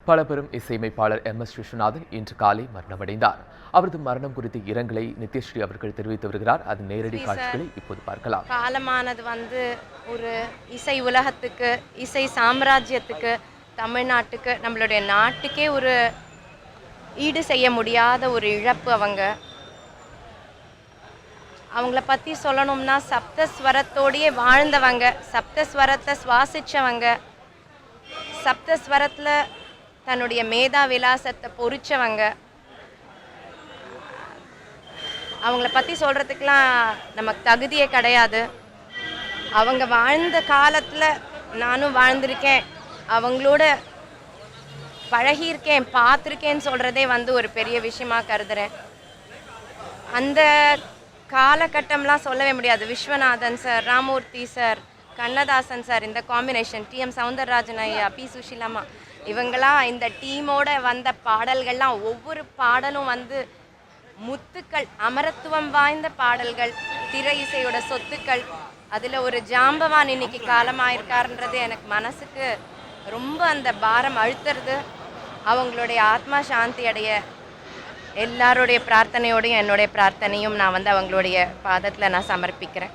பழம்பெரும் இசையமைப்பாளர் எம்.எஸ். விஸ்வநாதன் இன்று காலை மரணமடைந்தார். அவரது மரணம் குறித்த இரங்கலை நித்யஸ்ரீ அவர்கள் தெரிவித்து வருகிறார். அதன் நேரடி காட்சிகளை இப்போது பார்க்கலாம். காலமானது ஒரு இசை உலகத்துக்கு, இசை சாம்ராஜ்யத்துக்கு, தமிழ்நாட்டுக்கு, நம்மளுடைய நாட்டுக்கே ஒரு ஈடு செய்ய முடியாத ஒரு இழப்பு. அவங்கள பற்றி சொல்லணும்னா சப்தஸ்வரத்தோடையே வாழ்ந்தவங்க, சப்தஸ்வரத்தை சுவாசித்தவங்க, சப்தஸ்வரத்தில் தன்னுடைய மேதா விலாசத்தை பொறிச்சவங்க. அவங்கள பற்றி சொல்கிறதுக்கெலாம் நமக்கு தகுதியே கிடையாது. அவங்க வாழ்ந்த காலத்தில் நானும் வாழ்ந்திருக்கேன், அவங்களோட பழகியிருக்கேன், பார்த்துருக்கேன்னு சொல்கிறதே ஒரு பெரிய விஷயமாக கருதுகிறேன். அந்த காலகட்டம்லாம் சொல்லவே முடியாது. Viswanathan sir, Ramurthy sir, Kannadasan sir, இந்த காம்பினேஷன், டி.எம். சௌந்தரராஜன் ஐயா, பி. சுஷீலாமா, இவங்களாம் இந்த டீமோட வந்த பாடல்கள்லாம் ஒவ்வொரு பாடலும் முத்துக்கள், அமரத்துவம் வாய்ந்த பாடல்கள், திரை இசையோட சொத்துக்கள். அதில் ஒரு ஜாம்பவான் இன்னைக்கு காலமாயிருக்காருன்றது எனக்கு மனசுக்கு ரொம்ப அந்த பாரம் அழுத்துறது. அவங்களுடைய ஆத்மா சாந்தி அடைய எல்லாருடைய பிரார்த்தனையோடையும் என்னுடைய பிரார்த்தனையும் நான் அவங்களுடைய பாதத்தில் நான் சமர்ப்பிக்கிறேன்.